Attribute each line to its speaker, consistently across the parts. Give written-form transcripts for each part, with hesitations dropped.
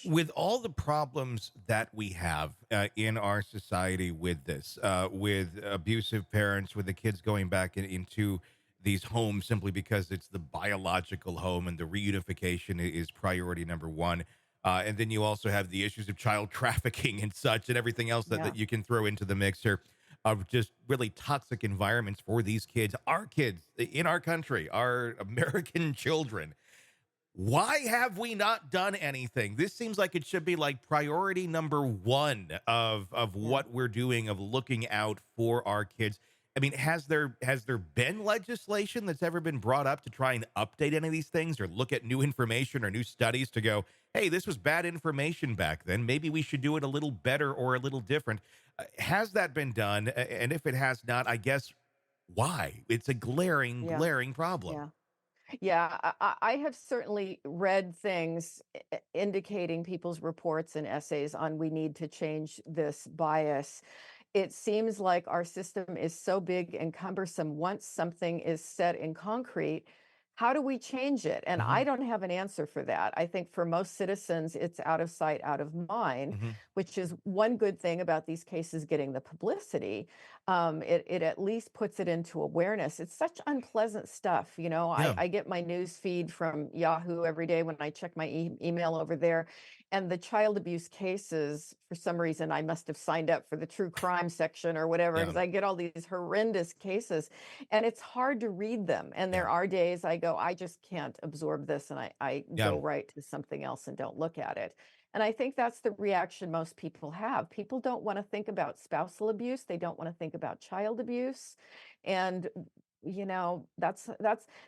Speaker 1: With all the problems that we have in our society with this, with abusive parents, with the kids going back into these homes simply because it's the biological home and the reunification is priority number one. And then you also have the issues of child trafficking and such and everything else that
Speaker 2: Yeah.
Speaker 1: you can throw into the mixer of just really toxic environments for these kids in our country, our American children. Why have we not done anything? This seems like it should be like priority number one of
Speaker 2: Yeah.
Speaker 1: what we're doing, of looking out for our kids. I mean, has there been legislation that's ever been brought up to try and update any of these things or look at new information or new studies to go, hey, this was bad information back then. Maybe we should do it a little better or a little different. Has that been done? And if it has not, I guess why? It's a glaring,
Speaker 2: Yeah.
Speaker 1: glaring problem.
Speaker 2: Yeah. Yeah, I have certainly read things indicating people's reports and essays on we need to change this bias. It seems like our system is so big and cumbersome. Once something is set in concrete, how do we change it? And I
Speaker 1: Hmm.
Speaker 2: don't have an answer for that. I think for most citizens, it's out of sight, out of mind,
Speaker 1: Hmm.
Speaker 2: which is one good thing about these cases getting the publicity. It at least puts it into awareness. It's such unpleasant stuff.
Speaker 1: Yeah.
Speaker 2: I get my news feed from Yahoo every day when I check my email over there. And the child abuse cases, for some reason, I must have signed up for the true crime section or whatever,
Speaker 1: Yeah.
Speaker 2: because I get all these horrendous cases and it's hard to read them. And
Speaker 1: Yeah.
Speaker 2: there are days I go, I just can't absorb this. And I
Speaker 1: Yeah.
Speaker 2: go right to something else and don't look at it. And I think that's the reaction most people have. People don't want to think about spousal abuse. They don't want to think about child abuse. And that's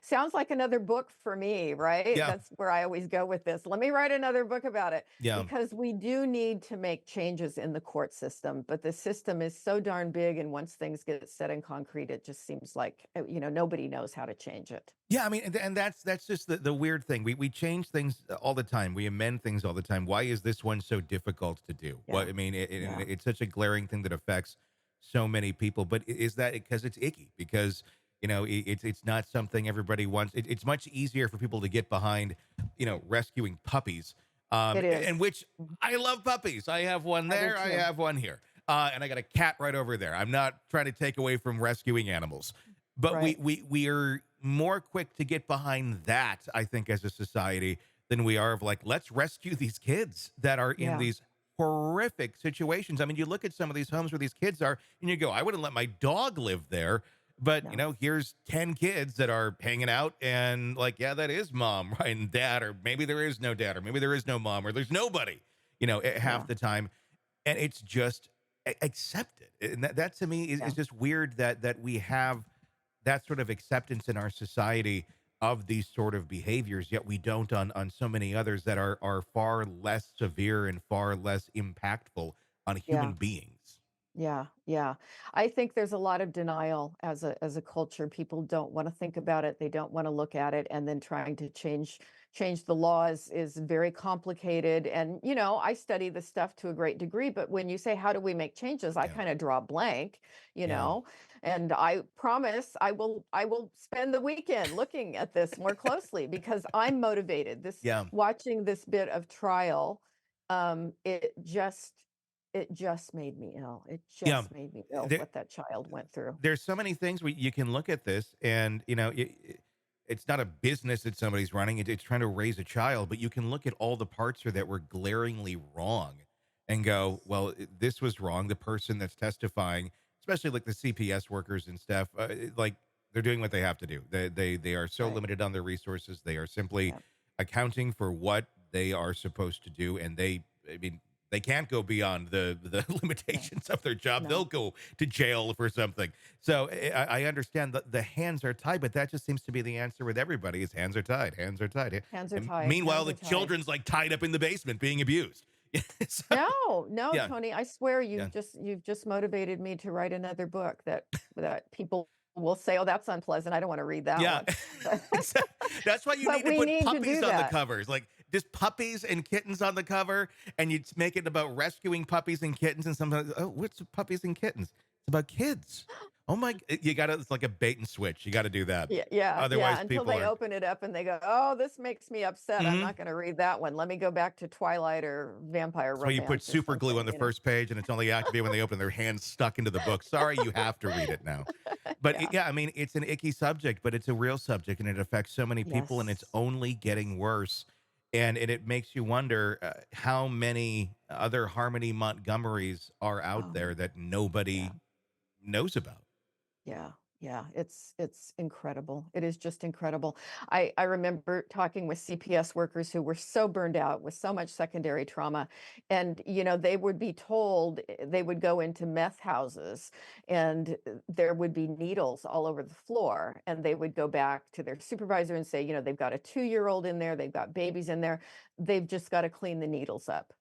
Speaker 2: sounds like another book for me, right?
Speaker 1: Yeah.
Speaker 2: That's where I always go with this. Let me write another book about it
Speaker 1: Yeah.
Speaker 2: because we do need to make changes in the court system, but the system is so darn big, and once things get set in concrete, it just seems like nobody knows how to change it.
Speaker 1: Yeah. I mean, and that's just the weird thing. We change things all the time. We amend things all the time. Why is this one so difficult to do? What
Speaker 2: Yeah,
Speaker 1: I mean,
Speaker 2: yeah,
Speaker 1: it's such a glaring thing that affects so many people. But is that because it's icky? Because it's not something everybody wants. It's much easier for people to get behind, rescuing puppies.
Speaker 2: it
Speaker 1: And
Speaker 2: is.
Speaker 1: which I love puppies. I have one
Speaker 2: I do
Speaker 1: there. I
Speaker 2: too.
Speaker 1: have one here. And I got a cat right over there. I'm not trying to take away from rescuing animals, but we
Speaker 2: Right.
Speaker 1: we we are more quick to get behind that, I think, as a society than we are of like, let's rescue these kids that are in
Speaker 2: Yeah.
Speaker 1: these horrific situations. I mean, you look at some of these homes where these kids are, and you go, I wouldn't let my dog live there. But
Speaker 2: No.
Speaker 1: here's 10 kids that are hanging out, and like, yeah, that is mom, right? And dad, or maybe there is no dad, or maybe there is no mom, or there's nobody, half
Speaker 2: Yeah.
Speaker 1: the time. And it's just accepted. And that to me is
Speaker 2: Yeah.
Speaker 1: just weird that we have that sort of acceptance in our society of these sort of behaviors, yet we don't on so many others that are far less severe and far less impactful on human
Speaker 2: Yeah.
Speaker 1: beings.
Speaker 2: Yeah, yeah. I think there's a lot of denial as a culture. People don't want to think about it. They don't want to look at it, and then trying to change the laws is very complicated. And I study the stuff to a great degree, but when you say how do we make changes, I
Speaker 1: Yeah.
Speaker 2: kind of draw a blank, you
Speaker 1: Yeah.
Speaker 2: know. And I promise I will spend the weekend looking at this more closely because I'm motivated. This
Speaker 1: Yeah.
Speaker 2: Watching this bit of trial, it just made me ill. It
Speaker 1: Yeah.
Speaker 2: just made me ill
Speaker 1: There,
Speaker 2: what that child went through.
Speaker 1: there's so many things you can look at this, and it's not a business that somebody's running. It's trying to raise a child, but you can look at all the parts here that were glaringly wrong and go, well, this was wrong. The person that's testifying, especially like the CPS workers and stuff, like they're doing what they have to do. They are so
Speaker 2: Right.
Speaker 1: limited on their resources. They are simply
Speaker 2: Yeah.
Speaker 1: accounting for what they are supposed to do, and I mean, they can't go beyond the
Speaker 2: No.
Speaker 1: limitations of their job. They'll
Speaker 2: No.
Speaker 1: go to jail for something. So I understand that the hands are tied, but that just seems to be the answer with everybody: is hands are tied, hands are tied.
Speaker 2: Hands are
Speaker 1: And
Speaker 2: tied.
Speaker 1: meanwhile,
Speaker 2: Hands
Speaker 1: the
Speaker 2: are tied.
Speaker 1: children's like tied up in the basement being abused. So,
Speaker 2: No, no,
Speaker 1: yeah,
Speaker 2: Tony, I swear
Speaker 1: yeah.
Speaker 2: you've just motivated me to write another book that people will say, "Oh, that's unpleasant. I don't want to read that
Speaker 1: Yeah.
Speaker 2: one." But,
Speaker 1: That's why you
Speaker 2: but
Speaker 1: need to
Speaker 2: we
Speaker 1: put
Speaker 2: need to
Speaker 1: puppies
Speaker 2: do
Speaker 1: on the
Speaker 2: that.
Speaker 1: covers. Like just puppies and kittens on the cover, and you make it about rescuing puppies and kittens, and sometimes, oh, what's puppies and kittens? It's about kids. Oh you gotta, it's like a bait and switch. You gotta do that.
Speaker 2: Yeah, yeah, yeah,
Speaker 1: Otherwise,
Speaker 2: until
Speaker 1: people
Speaker 2: they
Speaker 1: are.
Speaker 2: open it up and they go, "Oh, this makes me upset. I'm
Speaker 1: Mhm.
Speaker 2: not gonna read that one. Let me go back to Twilight or Vampire
Speaker 1: That's why you put
Speaker 2: Romance or
Speaker 1: super glue on
Speaker 2: something,"
Speaker 1: the first page, and it's only activated when they open their hands stuck into the book. Sorry, you have to read it now. But
Speaker 2: Yeah.
Speaker 1: yeah, I mean, it's an icky subject, but it's a real subject, and it affects so many people, and it's
Speaker 2: Yes.
Speaker 1: only getting worse. And it makes you wonder how many other Harmony Montgomerys are out
Speaker 2: Oh,
Speaker 1: there that
Speaker 2: yeah.
Speaker 1: nobody knows about.
Speaker 2: Yeah, yeah, it's incredible. It is just incredible. I remember talking with CPS workers who were so burned out with so much secondary trauma, and they would be told they would go into meth houses, and there would be needles all over the floor, and they would go back to their supervisor and say, they've got a 2-year-old in there, they've got babies in there, they've just got to clean the needles up,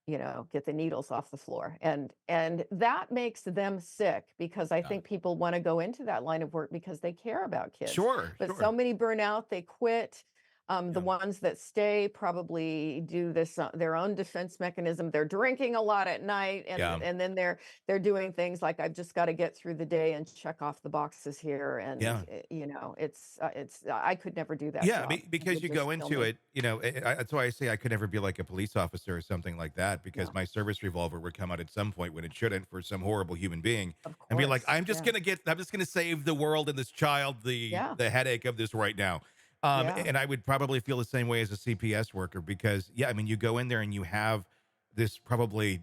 Speaker 2: get the needles off the floor. And that makes them sick because I
Speaker 1: Yeah.
Speaker 2: think people want to go into that line of work because they care about kids.
Speaker 1: Sure,
Speaker 2: But so
Speaker 1: sure.
Speaker 2: many burn out, they quit. The
Speaker 1: Yeah.
Speaker 2: ones that stay probably do this their own defense mechanism. They're drinking a lot at night, and
Speaker 1: Yeah.
Speaker 2: and then they're doing things like, I've just got to get through the day and check off the boxes here. And
Speaker 1: Yeah.
Speaker 2: it's I could never do that
Speaker 1: Yeah,
Speaker 2: job. It
Speaker 1: because
Speaker 2: would
Speaker 1: you
Speaker 2: just
Speaker 1: go
Speaker 2: kill
Speaker 1: into
Speaker 2: me.
Speaker 1: it, that's why I say I could never be like a police officer or something like that, because
Speaker 2: Yeah,
Speaker 1: my service revolver would come out at some point when it shouldn't for some horrible human being,
Speaker 2: of
Speaker 1: and be like,
Speaker 2: course. Yeah.
Speaker 1: I'm just gonna save the world and this child
Speaker 2: Yeah.
Speaker 1: the headache of this right now.
Speaker 2: Yeah.
Speaker 1: And I would probably feel the same way as a CPS worker, because yeah, I mean, you go in there and you have this probably,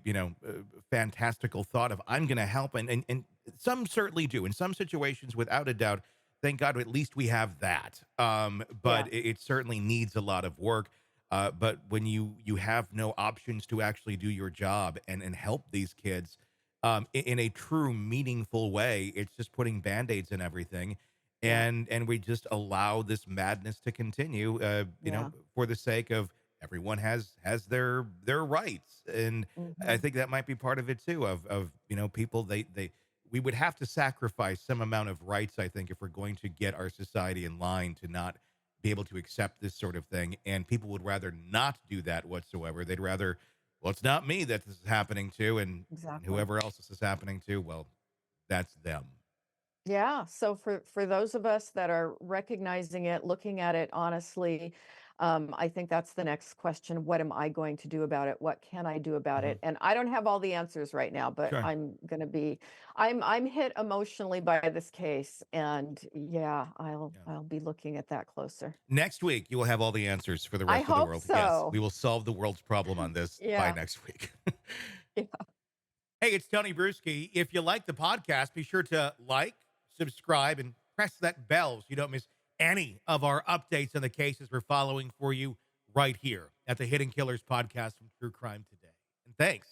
Speaker 1: fantastical thought of, I'm gonna help, and some certainly do in some situations, without a doubt. Thank God, at least we have that. But
Speaker 2: Yeah.
Speaker 1: it certainly needs a lot of work. But when you have no options to actually do your job and help these kids in a true meaningful way, it's just putting band-aids in everything,
Speaker 2: Yeah.
Speaker 1: and we just allow this madness to continue.
Speaker 2: Yeah.
Speaker 1: For the sake of, everyone has their rights, and I
Speaker 2: Mhm.
Speaker 1: think that might be part of it too. Of people, they we would have to sacrifice some amount of rights, I think, if we're going to get our society in line to not be able to accept this sort of thing. And people would rather not do that whatsoever. They'd rather, well, it's not me that this is happening to, and
Speaker 2: Exactly.
Speaker 1: whoever else this is happening to, well, that's them.
Speaker 2: Yeah. So for those of us that are recognizing it, looking at it honestly, I think that's the next question. What am I going to do about it? What can I do about
Speaker 1: Mhm.
Speaker 2: it? And I don't have all the answers right now, but
Speaker 1: Sure.
Speaker 2: I'm hit emotionally by this case. And yeah, I'll
Speaker 1: Yeah.
Speaker 2: I'll be looking at that closer.
Speaker 1: Next week, you will have all the answers for the
Speaker 2: I
Speaker 1: rest of the
Speaker 2: hope
Speaker 1: world. Yes,
Speaker 2: so.
Speaker 1: we will solve the world's problem on this by
Speaker 2: Yeah.
Speaker 1: next week.
Speaker 2: Yeah.
Speaker 1: Hey, it's Tony Brueski. If you like the podcast, be sure to like, subscribe, and press that bell so you don't miss any of our updates on the cases we're following for you right here at the Hidden Killers podcast from True Crime Today. And thanks